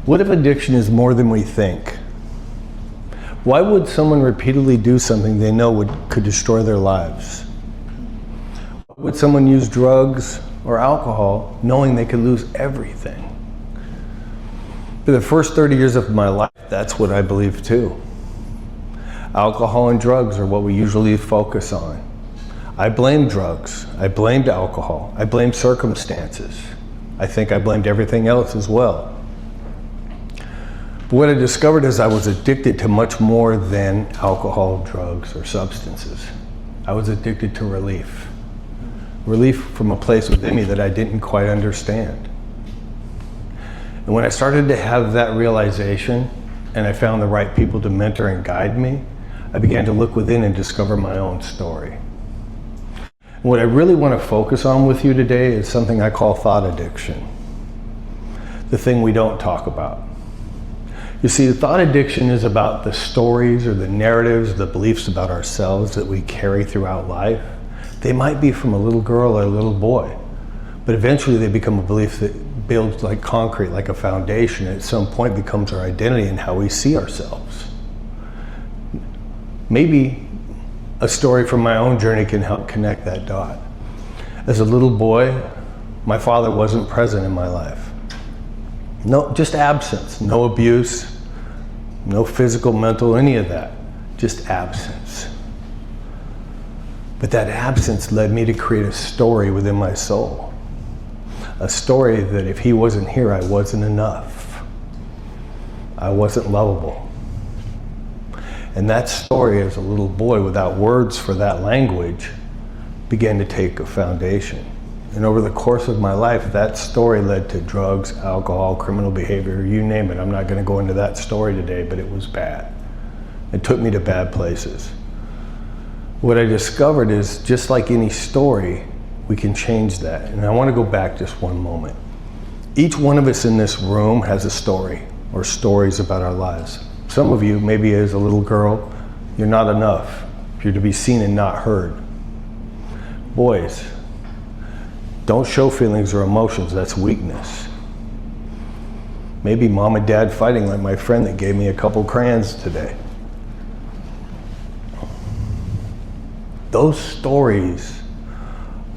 What if addiction is more than we think? Why would someone repeatedly do something they know could destroy their lives? Why would someone use drugs or alcohol knowing they could lose everything? For the first 30 years of my life, that's what I believed too. Alcohol and drugs are what we usually focus on. I blamed drugs, I blamed alcohol, I blamed circumstances. I think I blamed everything else as well. But what I discovered is I was addicted to much more than alcohol, drugs, or substances. I was addicted to relief. Relief from a place within me that I didn't quite understand. And when I started to have that realization, and I found the right people to mentor and guide me, I began to look within and discover my own story. And what I really want to focus on with you today is something I call thought addiction. The thing we don't talk about. You see, the thought addiction is about the stories or the narratives, the beliefs about ourselves that we carry throughout life. They might be from a little girl or a little boy, but eventually they become a belief that builds like concrete, like a foundation, and at some point becomes our identity and how we see ourselves. Maybe a story from my own journey can help connect that dot. As a little boy, my father wasn't present in my life. No, just absence, no abuse, no physical, mental, any of that, just absence. But that absence led me to create a story within my soul. A story that if he wasn't here, I wasn't enough. I wasn't lovable. And that story as a little boy, without words for that language, began to take a foundation. And over the course of my life, that story led to drugs, alcohol, criminal behavior, you name it. I'm not going to go into that story today, but it was bad. It took me to bad places. What I discovered is, just like any story, we can change that. And I want to go back just one moment. Each one of us in this room has a story or stories about our lives. Some of you, maybe as a little girl, you're not enough. You're to be seen and not heard. Boys, don't show feelings or emotions, that's weakness. Maybe mom and dad fighting like my friend that gave me a couple crayons today. Those stories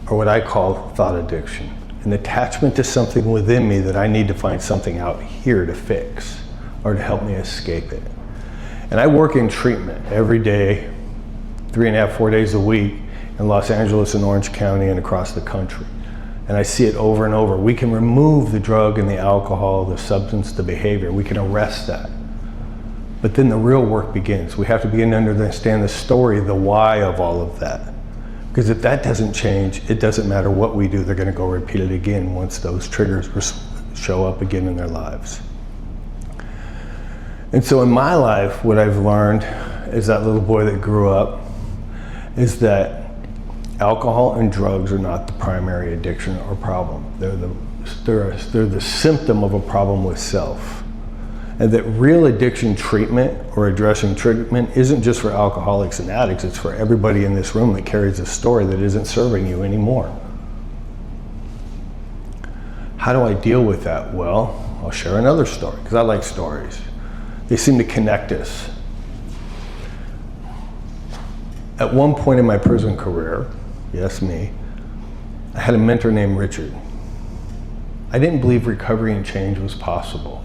are what I call thought addiction, an attachment to something within me that I need to find something out here to fix or to help me escape it. And I work in treatment every day, 3.5, 4 days a week in Los Angeles and Orange County and across the country. And I see it over and over. We can remove the drug and the alcohol, the substance, the behavior. We can arrest that. But then the real work begins. We have to begin to understand the story, the why of all of that. Because if that doesn't change, it doesn't matter what we do, they're going to go repeat it again once those triggers show up again in their lives. And so in my life, what I've learned as that little boy that grew up is that alcohol and drugs are not the primary addiction or problem. They're the symptom of a problem with self. And that real addiction treatment or addressing treatment isn't just for alcoholics and addicts, it's for everybody in this room that carries a story that isn't serving you anymore. How do I deal with that? Well, I'll share another story, because I like stories. They seem to connect us. At one point in my prison career, yes, me, I had a mentor named Richard. I didn't believe recovery and change was possible.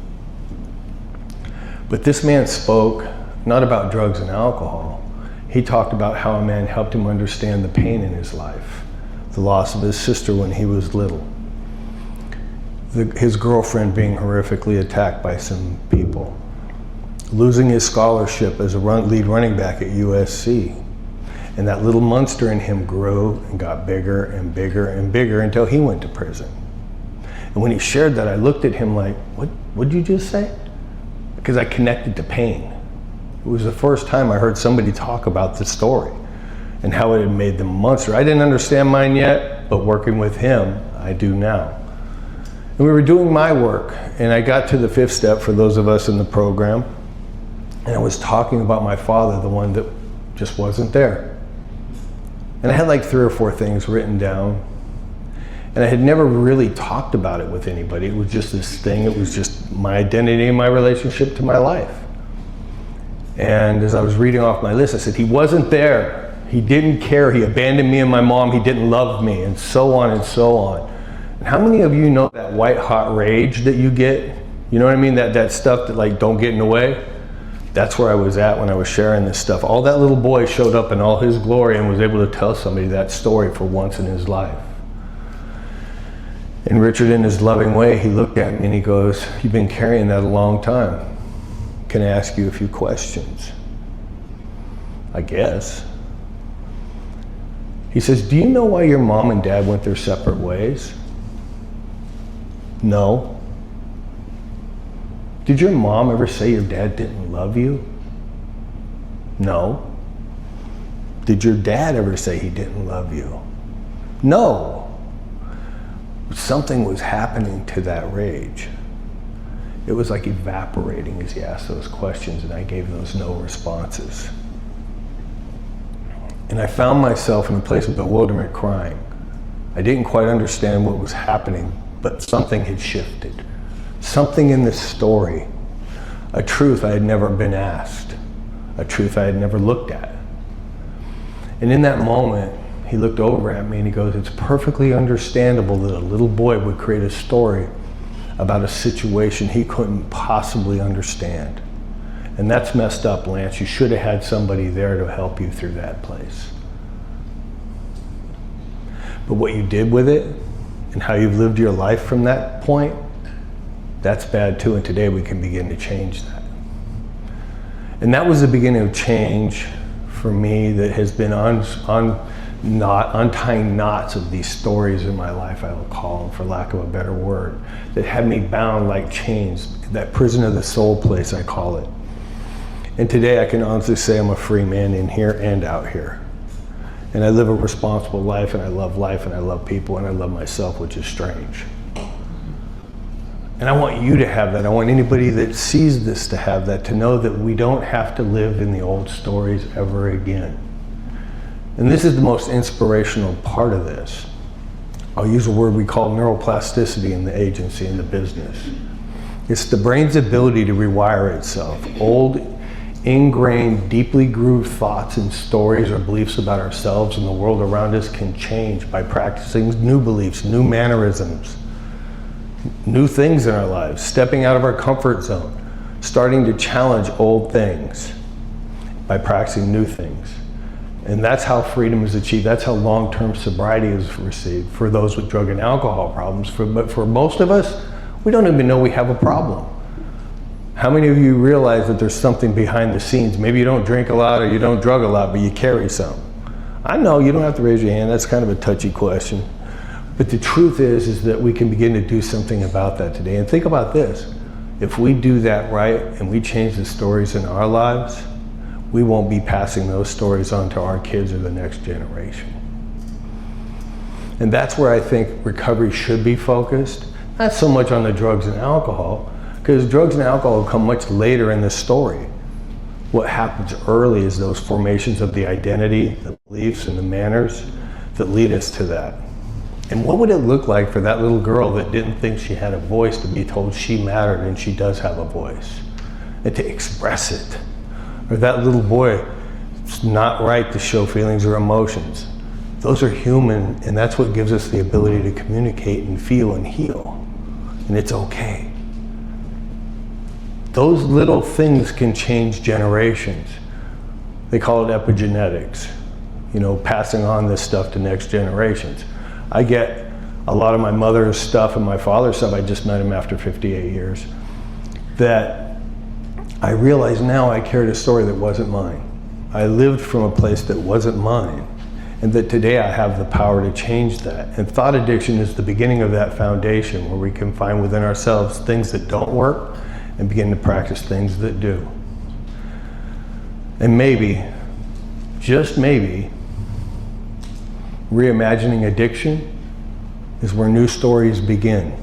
But this man spoke not about drugs and alcohol. He talked about how a man helped him understand the pain in his life, the loss of his sister when he was little, his girlfriend being horrifically attacked by some people, losing his scholarship as a lead running back at USC. And that little monster in him grew and got bigger and bigger and bigger until he went to prison. And when he shared that, I looked at him like, what did you just say? Because I connected to pain. It was the first time I heard somebody talk about the story and how it had made them a monster. I didn't understand mine yet, but working with him, I do now. And we were doing my work, and I got to the 5th step for those of us in the program, and I was talking about my father, the one that just wasn't there. And I had like 3 or 4 things written down. And I had never really talked about it with anybody. It was just this thing. It was just my identity and my relationship to my life. And as I was reading off my list, I said, he wasn't there. He didn't care. He abandoned me and my mom. He didn't love me, and so on and so on. And how many of you know that white hot rage that you get? You know what I mean? That stuff that like, don't get in the way. That's where I was at when I was sharing this stuff. All that little boy showed up in all his glory and was able to tell somebody that story for once in his life. And Richard, in his loving way, he looked at me and he goes, you've been carrying that a long time. Can I ask you a few questions? I guess. He says, do you know why your mom and dad went their separate ways? No. Did your mom ever say your dad didn't love you? No. Did your dad ever say he didn't love you? No. Something was happening to that rage. It was like evaporating as he asked those questions, and I gave those no responses. And I found myself in a place of bewilderment crying. I didn't quite understand what was happening, but something had shifted. Something in this story, a truth I had never been asked, a truth I had never looked at. And in that moment, he looked over at me and he goes, it's perfectly understandable that a little boy would create a story about a situation he couldn't possibly understand. And that's messed up, Lance. You should have had somebody there to help you through that place. But what you did with it and how you've lived your life from that point, that's bad too, and today we can begin to change that. And that was the beginning of change for me that has been untying knots of these stories in my life, I will call them, for lack of a better word, that had me bound like chains, that prison of the soul place, I call it. And today I can honestly say I'm a free man in here and out here. And I live a responsible life, and I love people, and I love myself, which is strange. And I want you to have that. I want anybody that sees this to have that, to know that we don't have to live in the old stories ever again. And this is the most inspirational part of this. I'll use a word we call neuroplasticity in the agency, in the business. It's the brain's ability to rewire itself. Old, ingrained, deeply grooved thoughts and stories or beliefs about ourselves and the world around us can change by practicing new beliefs, new mannerisms, new things in our lives, stepping out of our comfort zone, starting to challenge old things by practicing new things. And that's how freedom is achieved. That's how long-term sobriety is received for those with drug and alcohol problems. But for most of us, we don't even know we have a problem. How many of you realize that there's something behind the scenes? Maybe you don't drink a lot or you don't drug a lot, but you carry some. I know, you don't have to raise your hand. That's kind of a touchy question. But the truth is that we can begin to do something about that today. And think about this. If we do that right and we change the stories in our lives, we won't be passing those stories on to our kids or the next generation. And that's where I think recovery should be focused. Not so much on the drugs and alcohol, because drugs and alcohol come much later in the story. What happens early is those formations of the identity, the beliefs, and the manners that lead us to that. And what would it look like for that little girl that didn't think she had a voice to be told she mattered and she does have a voice, and to express it? Or that little boy, it's not right to show feelings or emotions. Those are human, and that's what gives us the ability to communicate and feel and heal. And it's okay. Those little things can change generations. They call it epigenetics, passing on this stuff to next generations. I get a lot of my mother's stuff and my father's stuff. I just met him after 58 years. That I realize now I carried a story that wasn't mine. I lived from a place that wasn't mine, and that today I have the power to change that. And thought addiction is the beginning of that foundation where we can find within ourselves things that don't work and begin to practice things that do. And maybe, just maybe, reimagining addiction is where new stories begin.